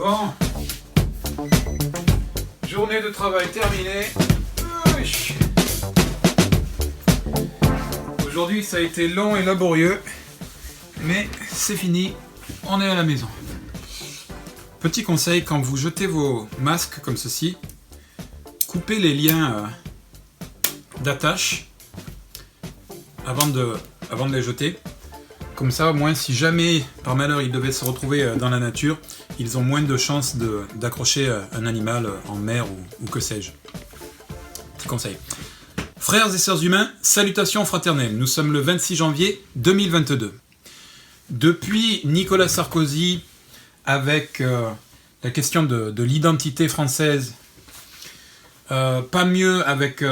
Bon, journée de travail terminée. Aujourd'hui ça a été long et laborieux, mais c'est fini, on est à la maison. Petit conseil, quand vous jetez vos masques comme ceci, coupez les liens d'attache avant de les jeter. Comme ça, au moins, si jamais, par malheur, ils devaient se retrouver dans la nature, ils ont moins de chances d'accrocher un animal en mer ou que sais-je. Petit conseil. Frères et sœurs humains, salutations fraternelles. Nous sommes le 26 janvier 2022. Depuis Nicolas Sarkozy, avec la question de l'identité française, pas mieux avec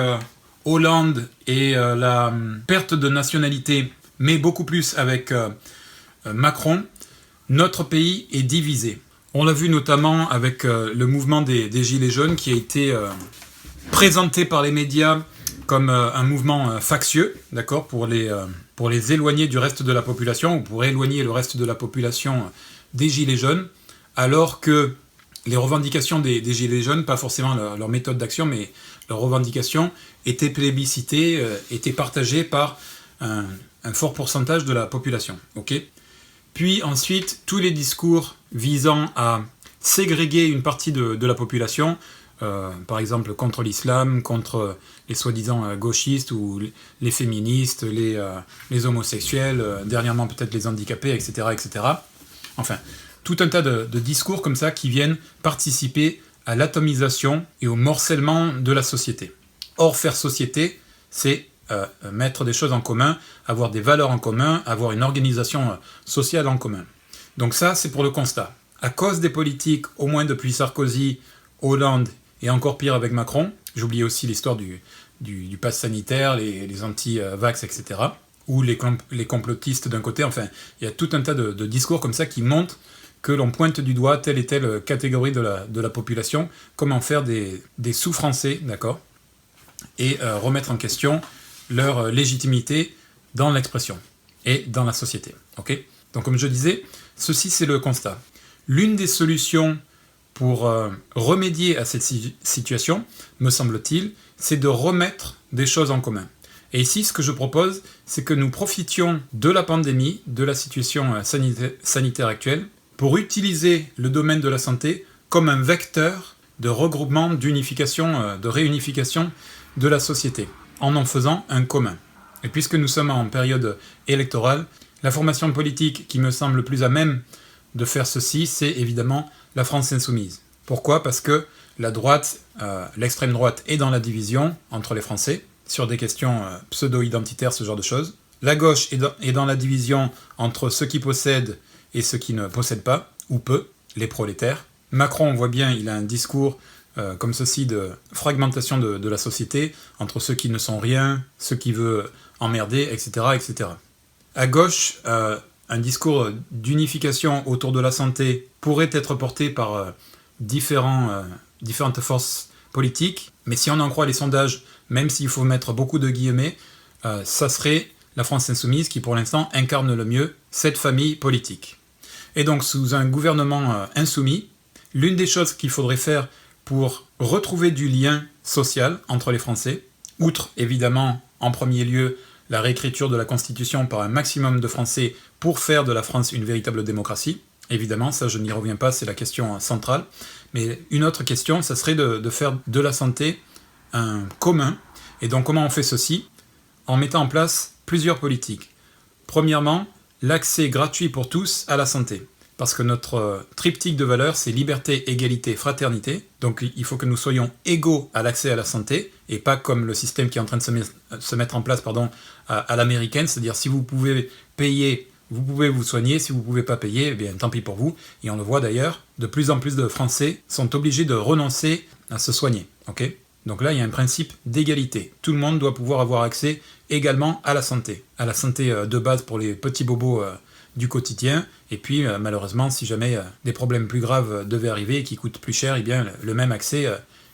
Hollande et la perte de nationalité, mais beaucoup plus avec Macron, notre pays est divisé. On l'a vu notamment avec le mouvement des Gilets jaunes qui a été présenté par les médias comme un mouvement factieux, d'accord, pour les éloigner du reste de la population, ou pour éloigner le reste de la population des Gilets jaunes, alors que les revendications des Gilets jaunes, pas forcément leur méthode d'action, mais leurs revendications étaient plébiscitées, étaient partagées par un fort pourcentage de la population. Okay. Puis ensuite, tous les discours visant à ségréguer une partie de la population, par exemple contre l'islam, contre les soi-disant gauchistes ou les féministes, les homosexuels, dernièrement peut-être les handicapés, etc., etc. Enfin, tout un tas de discours comme ça qui viennent participer à l'atomisation et au morcellement de la société. Or, faire société, c'est mettre des choses en commun, avoir des valeurs en commun, avoir une organisation sociale en commun. Donc ça, c'est pour le constat. À cause des politiques, au moins depuis Sarkozy, Hollande et encore pire avec Macron, j'oublie aussi l'histoire du pass sanitaire, les anti-vax, etc., ou les complotistes d'un côté, enfin, il y a tout un tas de discours comme ça qui montrent que l'on pointe du doigt telle et telle catégorie de la population, comment faire des sous-français, d'accord, et remettre en question leur légitimité dans l'expression et dans la société. Okay. Donc comme je disais, ceci c'est le constat. L'une des solutions pour remédier à cette situation, me semble-t-il, c'est de remettre des choses en commun. Et ici, ce que je propose, c'est que nous profitions de la pandémie, de la situation sanitaire actuelle, pour utiliser le domaine de la santé comme un vecteur de regroupement, d'unification, de réunification de la société, en faisant un commun. Et puisque nous sommes en période électorale, la formation politique qui me semble plus à même de faire ceci, c'est évidemment la France insoumise. Pourquoi ? Parce que la droite, l'extrême droite est dans la division entre les Français, sur des questions pseudo-identitaires, ce genre de choses. La gauche est dans la division entre ceux qui possèdent et ceux qui ne possèdent pas, ou peu, les prolétaires. Macron, on voit bien, il a un discours comme ceci de fragmentation de la société, entre ceux qui ne sont rien, ceux qui veulent emmerder, etc., etc. À gauche, un discours d'unification autour de la santé pourrait être porté par différentes forces politiques, mais si on en croit les sondages, même s'il faut mettre beaucoup de guillemets, ça serait la France insoumise qui pour l'instant incarne le mieux cette famille politique. Et donc sous un gouvernement insoumis, l'une des choses qu'il faudrait faire pour retrouver du lien social entre les Français, outre évidemment en premier lieu la réécriture de la Constitution par un maximum de Français pour faire de la France une véritable démocratie, évidemment, ça je n'y reviens pas, c'est la question centrale, mais une autre question, ça serait de faire de la santé un commun, et donc comment on fait ceci ? En mettant en place plusieurs politiques. Premièrement, l'accès gratuit pour tous à la santé. Parce que notre triptyque de valeurs, c'est liberté, égalité, fraternité. Donc il faut que nous soyons égaux à l'accès à la santé, et pas comme le système qui est en train de se mettre en place à l'américaine, c'est-à-dire si vous pouvez payer, vous pouvez vous soigner, si vous ne pouvez pas payer, eh bien tant pis pour vous. Et on le voit d'ailleurs, de plus en plus de Français sont obligés de renoncer à se soigner. Okay ? Donc là, il y a un principe d'égalité. Tout le monde doit pouvoir avoir accès également à la santé de base pour les petits bobos du quotidien, et puis malheureusement, si jamais des problèmes plus graves devaient arriver et qui coûtent plus cher, eh bien le même accès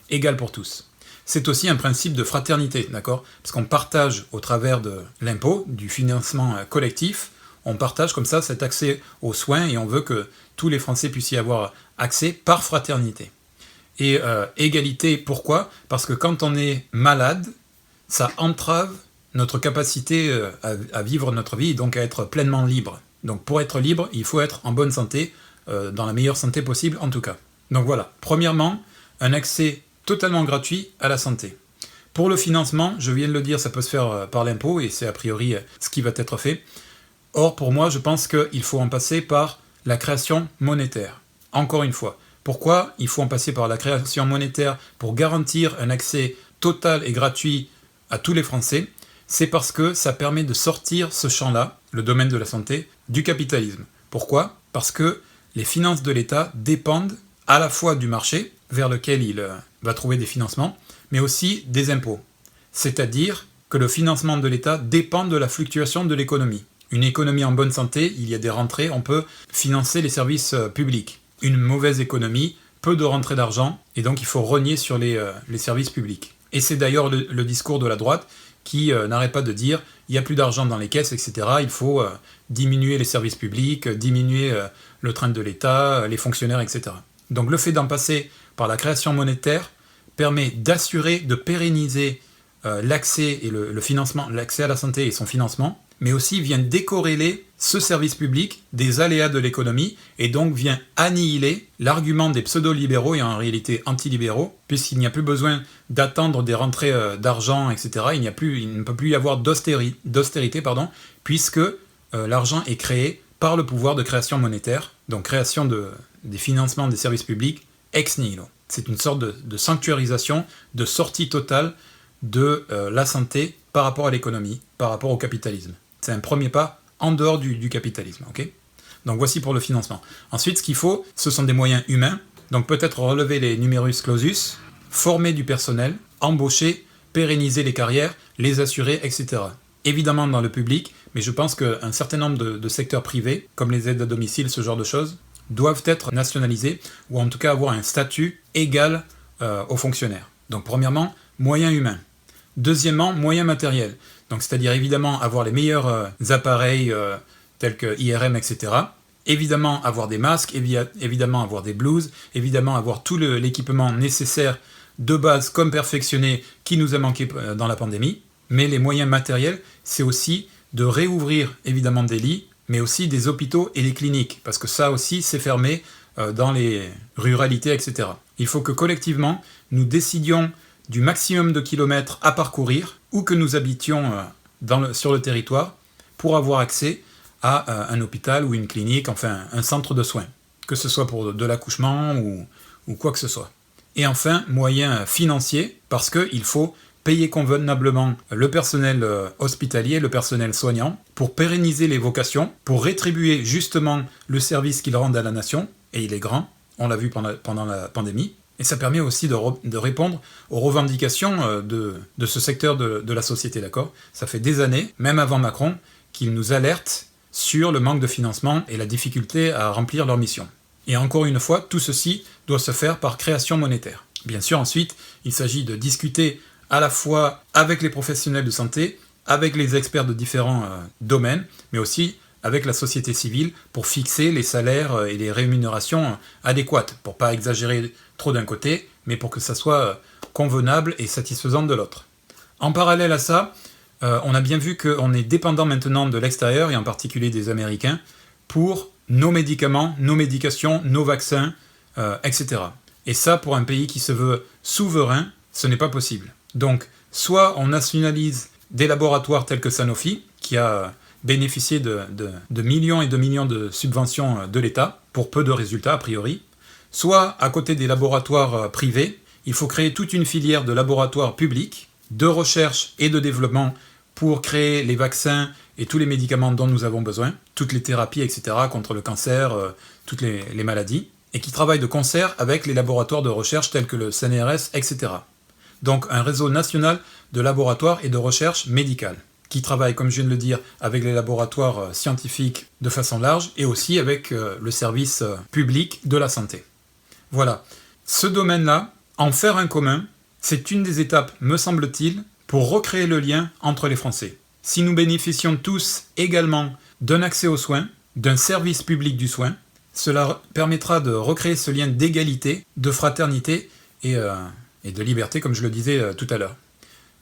égal pour tous. C'est aussi un principe de fraternité, d'accord ? Parce qu'on partage au travers de l'impôt, du financement collectif, On partage comme ça cet accès aux soins et on veut que tous les Français puissent y avoir accès par fraternité. Et égalité, pourquoi ? Parce que quand on est malade, ça entrave notre capacité à vivre notre vie et donc à être pleinement libre. Donc pour être libre, il faut être en bonne santé, dans la meilleure santé possible en tout cas. Donc voilà, premièrement, un accès totalement gratuit à la santé. Pour le financement, je viens de le dire, ça peut se faire par l'impôt et c'est a priori ce qui va être fait. Or, pour moi, je pense qu'il faut en passer par la création monétaire. Encore une fois, pourquoi il faut en passer par la création monétaire pour garantir un accès total et gratuit à tous les Français ? C'est parce que ça permet de sortir ce champ-là, le domaine de la santé, du capitalisme. Pourquoi ? Parce que les finances de l'État dépendent à la fois du marché, vers lequel il va trouver des financements, mais aussi des impôts. C'est-à-dire que le financement de l'État dépend de la fluctuation de l'économie. Une économie en bonne santé, il y a des rentrées, on peut financer les services publics. Une mauvaise économie, peu de rentrées d'argent, et donc il faut rogner sur les services publics. Et c'est d'ailleurs le discours de la droite qui n'arrête pas de dire il n'y a plus d'argent dans les caisses, etc. Il faut diminuer les services publics, diminuer le train de l'État, les fonctionnaires, etc. Donc le fait d'en passer par la création monétaire permet d'assurer, de pérenniser l'accès et le financement, l'accès à la santé et son financement, mais aussi vient décorréler ce service public des aléas de l'économie et donc vient annihiler l'argument des pseudo-libéraux et en réalité anti-libéraux, puisqu'il n'y a plus besoin d'attendre des rentrées d'argent, etc. Il ne peut plus y avoir d'austérité, puisque l'argent est créé par le pouvoir de création monétaire, donc création des financements des services publics ex nihilo. C'est une sorte de sanctuarisation, de sortie totale de la santé par rapport à l'économie, par rapport au capitalisme. C'est un premier pas en dehors du capitalisme. Okay ? Donc voici pour le financement. Ensuite, ce qu'il faut, ce sont des moyens humains. Donc peut-être relever les numerus clausus, former du personnel, embaucher, pérenniser les carrières, les assurer, etc. Évidemment dans le public, mais je pense qu'un certain nombre de secteurs privés, comme les aides à domicile, ce genre de choses, doivent être nationalisés, ou en tout cas avoir un statut égal aux fonctionnaires. Donc premièrement, moyens humains. Deuxièmement, moyens matériels. Donc c'est-à-dire évidemment avoir les meilleurs appareils tels que IRM, etc. Évidemment avoir des masques, évidemment avoir des blouses, évidemment avoir tout l'équipement nécessaire de base comme perfectionné qui nous a manqué dans la pandémie. Mais les moyens matériels, c'est aussi de réouvrir évidemment des lits, mais aussi des hôpitaux et les cliniques, parce que ça aussi c'est fermé dans les ruralités, etc. Il faut que collectivement, nous décidions du maximum de kilomètres à parcourir, où que nous habitions sur le territoire, pour avoir accès à un hôpital ou une clinique, enfin un centre de soins, que ce soit pour de l'accouchement ou quoi que ce soit. Et enfin, moyens financiers, parce qu'il faut payer convenablement le personnel hospitalier, le personnel soignant, pour pérenniser les vocations, pour rétribuer justement le service qu'ils rendent à la nation, et il est grand, on l'a vu pendant la pandémie, et ça permet aussi de répondre aux revendications de ce secteur de la société, d'accord ? Ça fait des années, même avant Macron, qu'ils nous alertent sur le manque de financement et la difficulté à remplir leur mission. Et encore une fois, tout ceci doit se faire par création monétaire. Bien sûr, ensuite, il s'agit de discuter à la fois avec les professionnels de santé, avec les experts de différents domaines, mais aussi avec la société civile pour fixer les salaires et les rémunérations adéquates, pour pas exagérer trop d'un côté, mais pour que ça soit convenable et satisfaisant de l'autre. En parallèle à ça, on a bien vu qu'on est dépendant maintenant de l'extérieur, et en particulier des Américains, pour nos médicaments, nos médications, nos vaccins, etc. Et ça, pour un pays qui se veut souverain, ce n'est pas possible. Donc, soit on nationalise des laboratoires tels que Sanofi, qui a bénéficié de millions et de millions de subventions de l'État, pour peu de résultats a priori, soit à côté des laboratoires privés, il faut créer toute une filière de laboratoires publics, de recherche et de développement pour créer les vaccins et tous les médicaments dont nous avons besoin, toutes les thérapies, etc., contre le cancer, toutes les maladies, et qui travaillent de concert avec les laboratoires de recherche tels que le CNRS, etc. Donc un réseau national de laboratoires et de recherche médicale, qui travaille, comme je viens de le dire, avec les laboratoires scientifiques de façon large, et aussi avec le service public de la santé. Voilà. Ce domaine-là, en faire un commun, c'est une des étapes, me semble-t-il, pour recréer le lien entre les Français. Si nous bénéficions tous également d'un accès aux soins, d'un service public du soin. Cela permettra de recréer ce lien d'égalité, de fraternité et de liberté, comme je le disais tout à l'heure.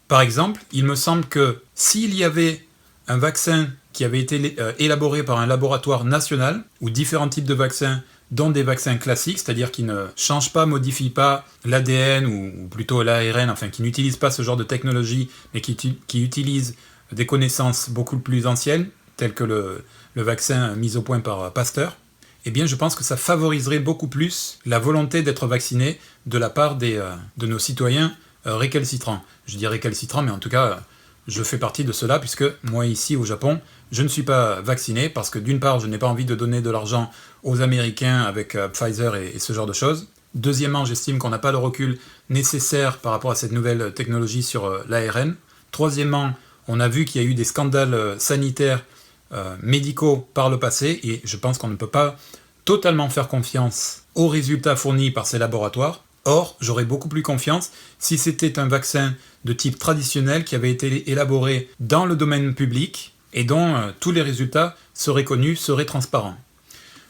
Par exemple, il me semble que s'il y avait un vaccin qui avait été élaboré par un laboratoire national, ou différents types de vaccins, dont des vaccins classiques, c'est-à-dire qui ne changent pas, modifient pas l'ADN, ou plutôt l'ARN, enfin qui n'utilisent pas ce genre de technologie, mais qui utilisent des connaissances beaucoup plus anciennes, telles que le vaccin mis au point par Pasteur, eh bien je pense que ça favoriserait beaucoup plus la volonté d'être vacciné de la part de nos citoyens récalcitrants. Je dis récalcitrants, mais en tout cas, je fais partie de cela, puisque moi ici au Japon, je ne suis pas vacciné, parce que d'une part, je n'ai pas envie de donner de l'argent aux Américains avec Pfizer et ce genre de choses. Deuxièmement, j'estime qu'on n'a pas le recul nécessaire par rapport à cette nouvelle technologie sur l'ARN. Troisièmement, on a vu qu'il y a eu des scandales sanitaires médicaux par le passé, et je pense qu'on ne peut pas totalement faire confiance aux résultats fournis par ces laboratoires. Or, j'aurais beaucoup plus confiance si c'était un vaccin de type traditionnel qui avait été élaboré dans le domaine public et dont tous les résultats seraient connus, seraient transparents.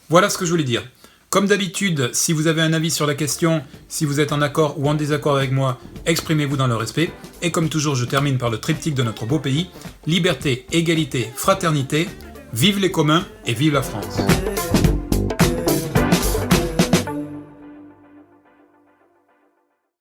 Voilà ce que je voulais dire. Comme d'habitude, si vous avez un avis sur la question, si vous êtes en accord ou en désaccord avec moi, exprimez-vous dans le respect. Et comme toujours, je termine par le triptyque de notre beau pays. Liberté, égalité, fraternité, vive les communs et vive la France.